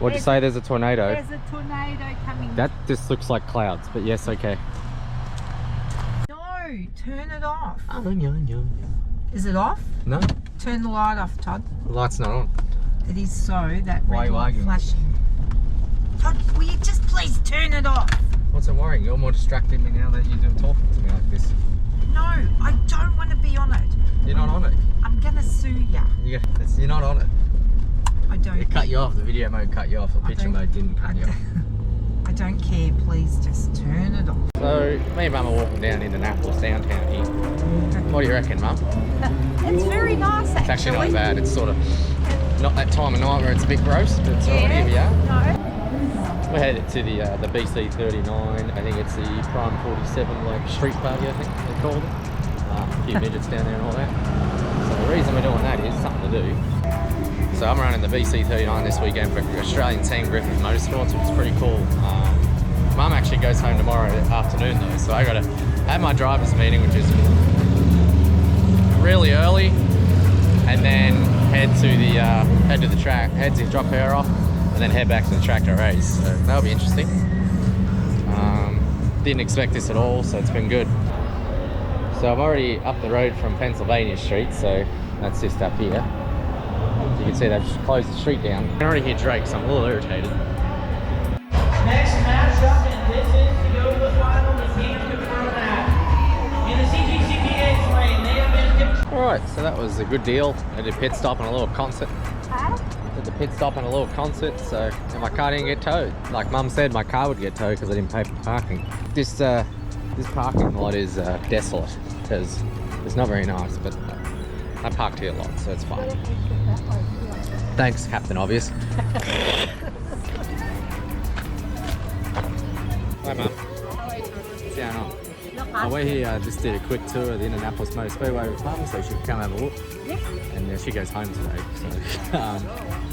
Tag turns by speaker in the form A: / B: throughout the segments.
A: What'd you say? There's a tornado.
B: There's a tornado coming.
A: That just looks like clouds, but yes, okay.
B: No, turn it off.
A: Oh, no.
B: Is it off?
A: No.
B: Turn the light off, Todd.
A: The light's not on.
B: It is so, that
A: Why are
B: red
A: you
B: light
A: arguing?
B: flashing. Todd, will you just please turn it off?
A: What's it worrying? You're more distracted me now that you're talking to me like this.
B: No, I don't want to be on it.
A: You're not on it.
B: I'm gonna sue ya.
A: You're not on it.
B: I don't.
A: It cut you off. The video mode cut you off. The picture mode didn't cut you off.
B: I don't care. Please just turn it off.
A: So, me and Mum are walking down Indianapolis downtown here. What do you reckon, Mum?
B: It's very nice, actually.
A: It's actually not bad. It's sort of not that time of night where it's a bit gross, but it's alright. Here we are.
B: No.
A: We're headed to the BC39. I think it's the Prime 47 like street party, I think they called it. A few midgets down there and all that. So the reason we're doing that is something to do. So I'm running the BC39 this weekend for Australian team Griffiths Motorsport, which is pretty cool. Mum actually goes home tomorrow afternoon though, so I got to have my driver's meeting, which is really early, and then head to the track, head to drop her off, and then head back to the track to race. So that'll be interesting. Didn't expect this at all, so it's been good. So I'm already up the road from Pennsylvania Street, so that's just up here. You can see they've just closed the street down. I can already hear Drake, so I'm a little irritated.
C: Next matchup, and this is to go to the final. The team confirmed that. In the CGCPH lane, they have been...
A: Alright, so that was a good deal. I did a pit stop and a little concert. Did the pit stop and a little concert, so and my car didn't get towed. Like Mum said, my car would get towed because I didn't pay for parking. This parking lot is desolate because it's not very nice, but I parked here a lot, so it's fine. Thanks, Captain Obvious. Hi, Mum. What's going on? We're here, just did a quick tour of the Indianapolis Motor Speedway with Mum, so she can come have a look. Yep. And she goes home today. So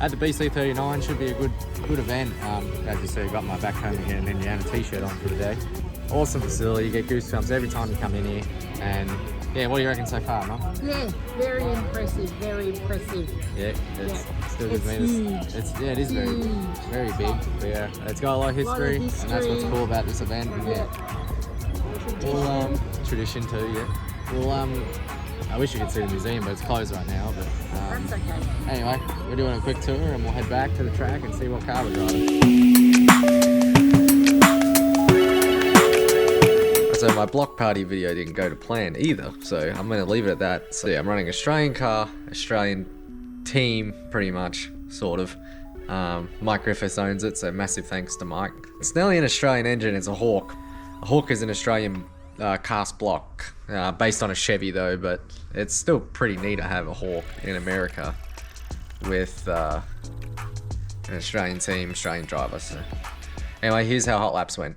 A: at the BC39 should be a good event. As you see, I got my back home again an Indiana t-shirt on for the day. Awesome facility, you get goosebumps every time you come in here. And yeah, what do you reckon so far, Mum?
D: Yeah, very impressive, very impressive.
A: Yeah, it's still good meters. It is very big. But yeah, it's got a lot of history, and that's what's cool about this event. And yeah, tradition too. Yeah, I wish you could see the museum, but it's closed right now. But
D: That's okay.
A: Anyway, we're doing a quick tour, and we'll head back to the track and see what car we're driving. So my block party video didn't go to plan either, so I'm going to leave it at that. So yeah, I'm running Australian car, Australian team, pretty much, sort of. Mike Griffiths owns it, so massive thanks to Mike. It's nearly an Australian engine, it's a Hawk. A Hawk is an Australian cast block, based on a Chevy though, but it's still pretty neat to have a Hawk in America with an Australian team, Australian driver. So anyway, here's how hot laps went.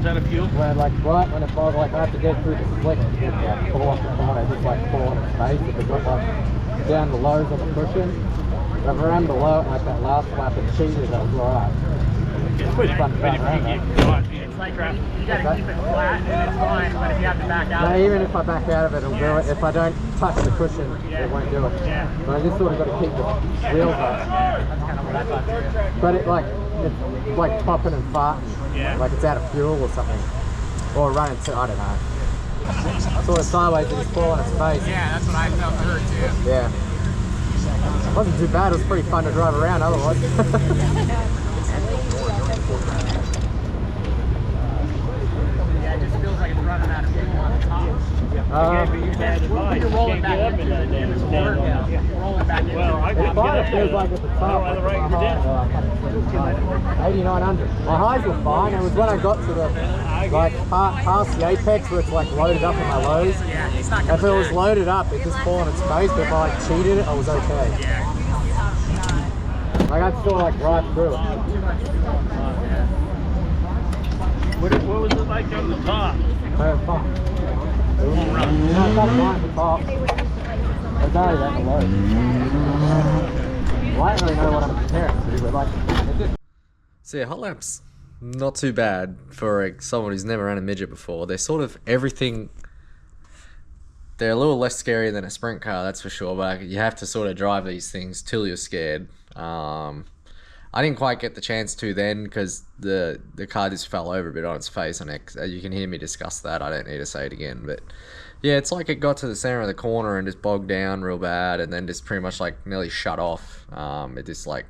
C: out of fuel?
E: When like right when it was like I have to get through the slick to get like pull off the corner, just like pull on its face. If it got like down the lows on the cushion. But if around the low, like that last lap it cheated, that was alright. It's pretty fun to run around though.
C: It's like you gotta keep it flat and it's fine, but if you have to back out.
E: No, even if I back out of it, it'll do it. If I don't touch the cushion, it won't do it.
C: Yeah.
E: But I just sort of got to keep the wheels up.
C: That's kind of what I thought.
E: But it's like popping and farting.
C: Yeah.
E: Like it's out of fuel or something. Or running to, I don't know. Sort of sideways and just fall on its face.
C: Yeah, that's what I felt hurt too.
E: Yeah. It wasn't too bad, it was pretty fun to drive around otherwise.
C: Yeah, it just feels like it's running out of fuel on the top. When you're rolling back into it, it's workout. Rolling back into it.
E: It's fine, it feels like at the top. Like 8900. My highs were fine, it was when I got to the, like past the apex where it's like loaded up in my lows.
C: Yeah, it's not
E: If it was loaded up, it just fall on its face, but if I like cheated it, I was okay. Like I'd still like drive through it.
C: What was it like on the top?
E: Fun. No, it's not fine at the top. It's already at the low. Well, I don't really know what I'm comparing to, but like, it just...
A: So yeah, hot laps not too bad for someone who's never ran a midget before. They're sort of everything. They're a little less scary than a sprint car, that's for sure. But you have to sort of drive these things till you're scared. I didn't quite get the chance to then because the car just fell over a bit on its face on it. You can hear me discuss that. I don't need to say it again. But yeah, it's like it got to the center of the corner and just bogged down real bad, and then just pretty much like nearly shut off. It just like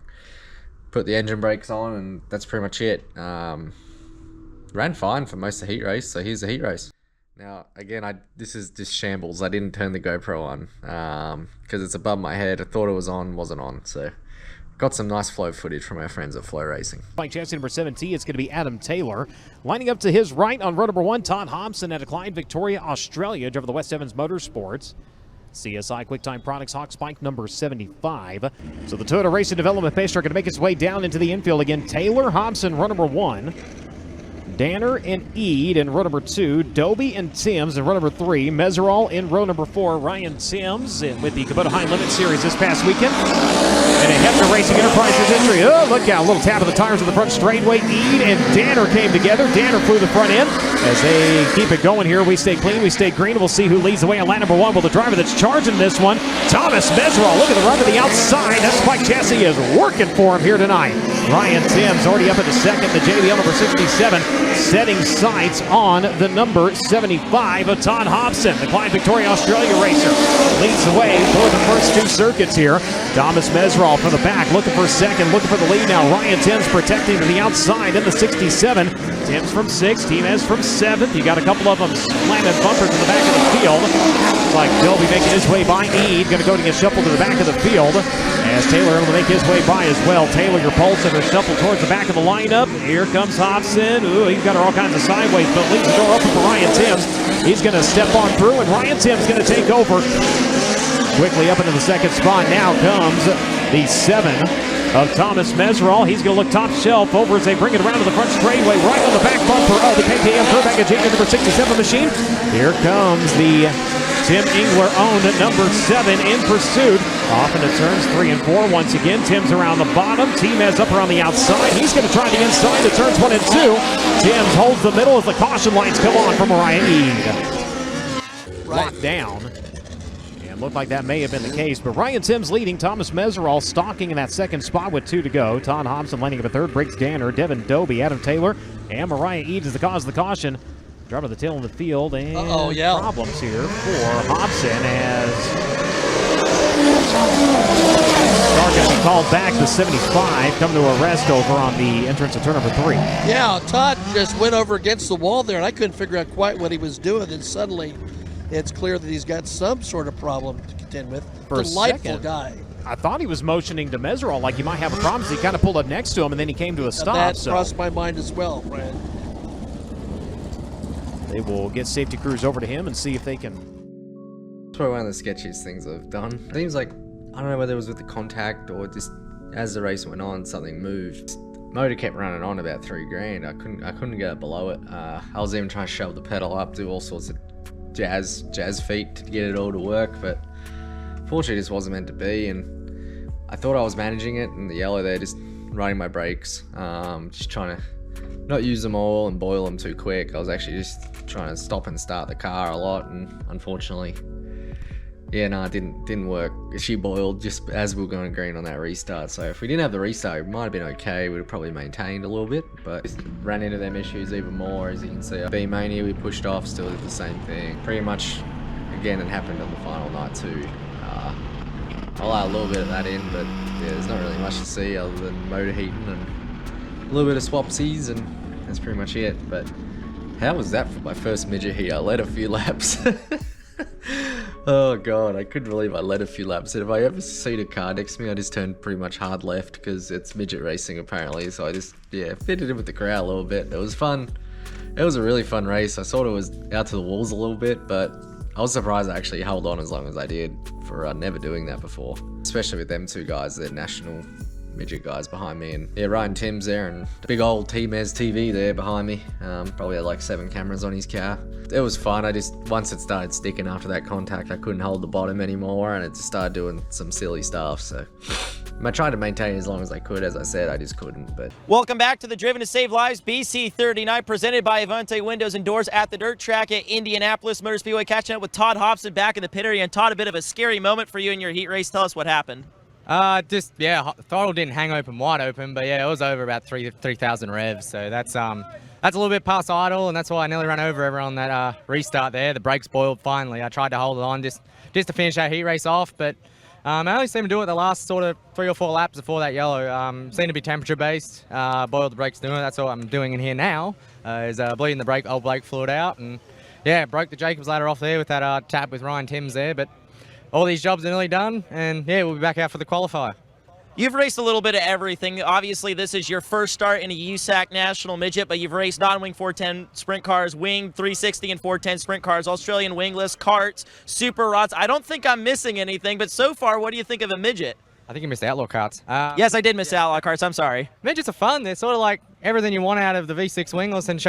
A: put the engine brakes on, and that's pretty much it. Ran fine for most of the heat race, so here's the heat race. Now again, this is just shambles. I didn't turn the GoPro on because it's above my head. I thought it was on, wasn't on. So got some nice flow footage from our friends at Flow Racing.
F: Bike chassis number 17, it's going to be Adam Taylor. Lining up to his right on row number 1, Todd Hobson at Clyde, Victoria, Australia, driver the West Evans Motorsports. CSI QuickTime Products Hawks bike number 75. So the Toyota Racing Development Pacer are going to make its way down into the infield again. Taylor, Hobson, row number 1. Danner and Eade in row number 2, Doby and Timms in row number 3, Meserol in row number 4, Ryan Timms with the Kubota High Limit Series this past weekend. And a Hefner Racing Enterprises entry. Oh, look out, a little tap of the tires on the front straightaway. Eade and Danner came together. Danner flew the front end. As they keep it going here, we stay clean, we stay green. We'll see who leads the way on lap number 1. Well, the driver that's charging this one, Thomas Meserol. Look at the run to the outside. That spike chassis is working for him here tonight. Ryan Timms already up at the second, the JBL number 67. Setting sights on the number 75 of Todd Hobson, the Clyde Victoria Australia racer. Leads the way for the first 2 circuits here. Thomas Meserol from the back, looking for second, looking for the lead now. Ryan Timms protecting to the outside in the 67. Timms from 6th, Timez from 7th. You got a couple of them slamming bumpers in the back of the field. Looks like Doby making his way by. Eade going to go to get shuffled to the back of the field as Taylor able to make his way by as well. Taylor, your pulse and her shuffle towards the back of the lineup. Here comes Hobson. Ooh, he's got her all kinds of sideways, but leaves the door open for Ryan Timms. He's going to step on through, and Ryan Timms going to take over. Quickly up into the second spot. Now comes the 7 of Thomas Meserol. He's going to look top shelf over as they bring it around to the front straightaway, right on the back bumper of the KTM Throwback of Junior number 67 machine. Here comes the Tim Engler-owned number 7 in pursuit. Off into turns 3 and 4. Once again, Tim's around the bottom. Timez up around the outside. He's going to try the inside to turns 1 and 2. Timms holds the middle as the caution lights come on from Ryan Eade. Locked down. And looked like that may have been the case. But Ryan Timms leading. Thomas Meserol stalking in that second spot with 2 to go. Todd Hobson lining up a third. Briggs Danner, Devin Doby, Adam Taylor, and Mariah Eade is the cause of the caution. Driver the tail in the field, and problems here for Hobson as car going to be called back. The 75 come to a rest over on the entrance of turn number 3.
G: Yeah, Todd just went over against the wall there, and I couldn't figure out quite what he was doing. And suddenly, it's clear that he's got some sort of problem to contend with.
F: For
G: Delightful
F: a second,
G: guy.
F: I thought he was motioning to Meserol like he might have a problem. So he kind of pulled up next to him, and then he came to a stop.
G: That crossed my mind as well, Brian.
F: They will get safety crews over to him and see if they can.
A: It's probably one of the sketchiest things I've done. It seems like, I don't know whether it was with the contact or just as the race went on, something moved. Motor kept running on about $3,000. I couldn't get it below it. I was even trying to shove the pedal up, do all sorts of jazz feet to get it all to work, but fortunately this wasn't meant to be, and I thought I was managing it in the yellow there, just running my brakes, just trying to not use them all and boil them too quick. I was actually just trying to stop and start the car a lot, and unfortunately, yeah, no, it didn't work. She boiled just as we were going green on that restart. So if we didn't have the restart, it might have been okay. We'd have probably maintained a little bit, but just ran into them issues even more. As you can see, B-Mania, we pushed off, still did the same thing. Pretty much, again, it happened on the final night too. I'll add a little bit of that in, but yeah, there's not really much to see other than motor heating and a little bit of swapsies, and that's pretty much it. But how was that for my first midget heat? I led a few laps. Oh god, I couldn't believe I led a few laps. And if I ever see a car next to me, I just turn pretty much hard left because it's midget racing apparently. So I just, yeah, fitted in with the crowd a little bit. It was fun. It was a really fun race. I thought it was out to the walls a little bit, but I was surprised I actually held on as long as I did for never doing that before. Especially with them two guys, they're national midget guys behind me, and yeah, Ryan Tim's there, and the big old T-Mez TV there behind me. Probably had like 7 cameras on his car. It was fun. I just, once it started sticking after that contact, I couldn't hold the bottom anymore, and it just started doing some silly stuff. So I tried to maintain as long as I could. As I said, I just couldn't. But
C: Welcome back to the Driven to Save Lives BC39, presented by Avante Windows and Doors at the dirt track at Indianapolis Motor Speedway. Catching up with Todd Hobson back in the pit area. And Todd, a bit of a scary moment for you in your heat race. Tell us what happened.
H: Throttle didn't hang open wide open, but yeah, it was over about 3,000 revs. So that's a little bit past idle, and that's why I nearly ran over everyone on that restart there. The brakes boiled finally. I tried to hold it on just to finish that heat race off, but I only seemed to do it the last sort of 3 or 4 laps before that yellow. Seemed to be temperature based. Boiled the brakes doing it. That's what I'm doing in here now. Is bleeding the old brake fluid out, and yeah, broke the Jacobs ladder off there with that tap with Ryan Timms there, but all these jobs are nearly done, and yeah, we'll be back out for the qualifier.
C: You've raced a little bit of everything. Obviously, this is your first start in a USAC National Midget, but you've raced non-wing 410 sprint cars, wing 360 and 410 sprint cars, Australian wingless, karts, super rods. I don't think I'm missing anything, but so far, what do you think of a midget?
H: I think you missed outlaw karts.
C: Yes, I did miss outlaw karts. I'm sorry.
H: Midgets are fun. They're sort of like everything you want out of the V6 wingless, and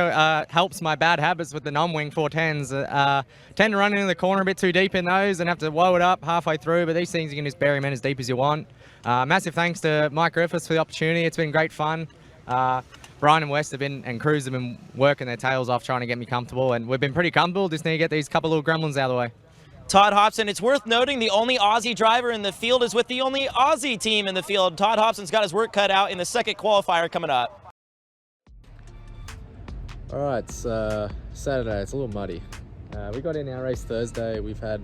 H: helps my bad habits with the non-wing 410s. Tend to run into the corner a bit too deep in those and have to woe it up halfway through, but these things you can just bury them in as deep as you want. Massive thanks to Mike Griffiths for the opportunity. It's been great fun. Brian and West and crews have been working their tails off trying to get me comfortable, and we've been pretty comfortable. Just need to get these couple little gremlins out of the way.
C: Todd Hobson, it's worth noting the only Aussie driver in the field is with the only Aussie team in the field. Todd Hobson's got his work cut out in the second qualifier coming up.
A: all right, it's Saturday. It's a little muddy. We got in our race Thursday. We've had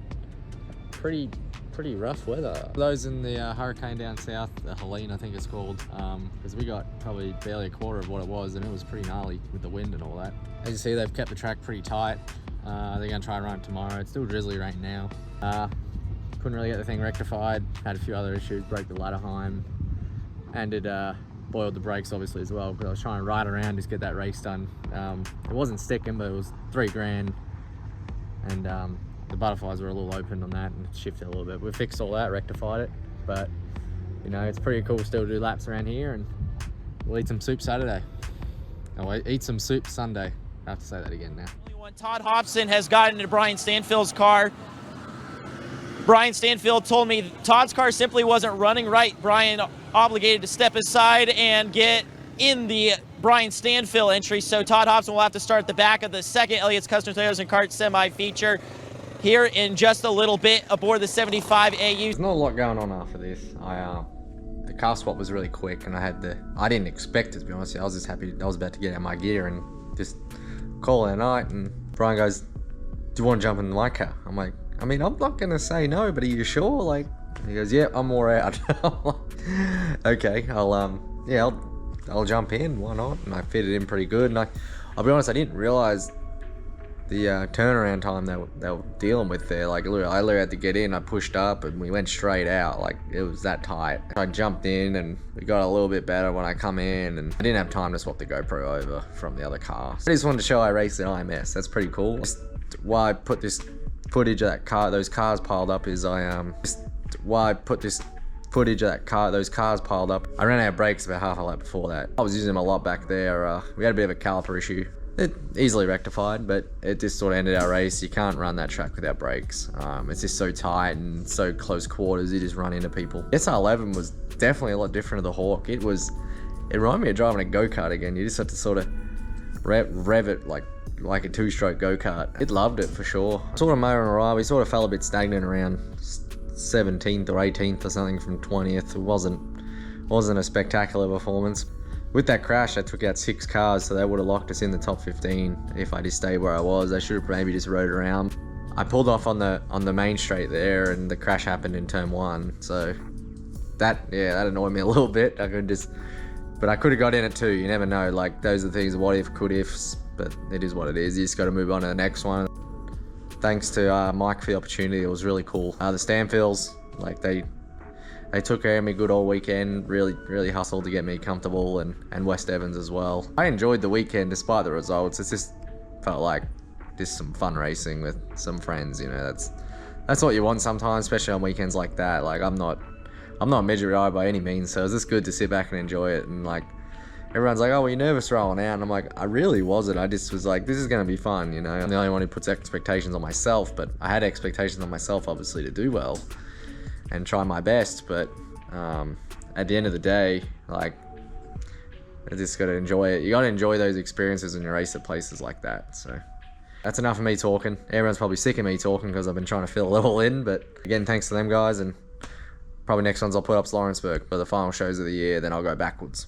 A: pretty rough weather. Those in the hurricane down south, the Helene I think it's called, because we got probably barely a quarter of what it was, and it was pretty gnarly with the wind and all that. As you see, they've kept the track pretty tight. They're going to try and run it tomorrow. It's still drizzly right now. Couldn't really get the thing rectified. Had a few other issues, broke the ladder heim, and it boiled the brakes obviously as well, because I was trying to ride around, just get that race done. It wasn't sticking, but it was $3,000, and the butterflies were a little open on that and shifted a little bit. We fixed all that, rectified it, but you know, it's pretty cool still to do laps around here, and we'll eat some soup Saturday. Oh, eat some soup Sunday. I have to say that again now.
C: Todd Hobson has gotten into Brian Stanfield's car. Brian Stanfield told me Todd's car simply wasn't running right. Brian obligated to step aside and get in the Brian Stanfield entry, so Todd Hobson will have to start at the back of the second Elliott's Custom Toyoters and Karts semi-feature here in just a little bit aboard the 75 AU.
A: There's not a lot going on after this. The car swap was really quick, and I didn't expect it, to be honest. I was just happy. I was about to get out my gear and just call it a night, and Brian goes, "Do you want to jump in my car?" I'm like, I mean, I'm not gonna say no, but are you sure? Like, he goes, "Yeah, I'm all out." I'm like, okay, I'll jump in. Why not? And I fit it in pretty good. And I'll be honest, I didn't realize the turnaround time they were dealing with there. Like, I literally had to get in. I pushed up, and we went straight out. Like, it was that tight. I jumped in, and we got a little bit better when I come in, and I didn't have time to swap the GoPro over from the other car. I just wanted to show I raced at IMS. That's pretty cool. Just why I put this footage of that car, those cars piled up, is why I put this footage of those cars piled up. I ran out of brakes about half a lap before that. I was using them a lot back there. We had a bit of a caliper issue. It easily rectified, but it just sort of ended our race. You can't run that track without brakes. It's just so tight and so close quarters, you just run into people. SR11 was definitely a lot different to the Hawk. It reminded me of driving a go-kart again. You just had to sort of rev it like a two-stroke go-kart. It loved it for sure. Sort of motoring around, we sort of fell a bit stagnant around 17th or 18th or something from 20th. It wasn't a spectacular performance. With that crash, I took out 6 cars, so that would have locked us in the top 15 if I just stayed where I was. I should have maybe just rode around. I pulled off on the main straight there, and the crash happened in turn 1. So that annoyed me a little bit. But I could have got in it too. You never know. Like, those are the things, what if, could ifs. But it is what it is. You just got to move on to the next one. Thanks to Mike for the opportunity. It was really cool. The Stanfields, like they took care of me good all weekend, really hustled to get me comfortable, and West Evans as well. I enjoyed the weekend despite the results. It just felt like just some fun racing with some friends, you know. That's what you want sometimes, especially on weekends like that. Like, I'm not a midget rider by any means, so it's just good to sit back and enjoy it. And like, everyone's like, oh, were you nervous rolling out? And I'm like, I really wasn't. I just was like, this is gonna be fun, you know. I'm the only one who puts expectations on myself, but I had expectations on myself obviously to do well and try my best, but at the end of the day, like, I just gotta enjoy it. You gotta enjoy those experiences when you race at places like that. So that's enough of me talking. Everyone's probably sick of me talking because I've been trying to fill it all in, but again, thanks to them guys, and probably next ones I'll put up's Lawrenceburg for the final shows of the year, then I'll go backwards.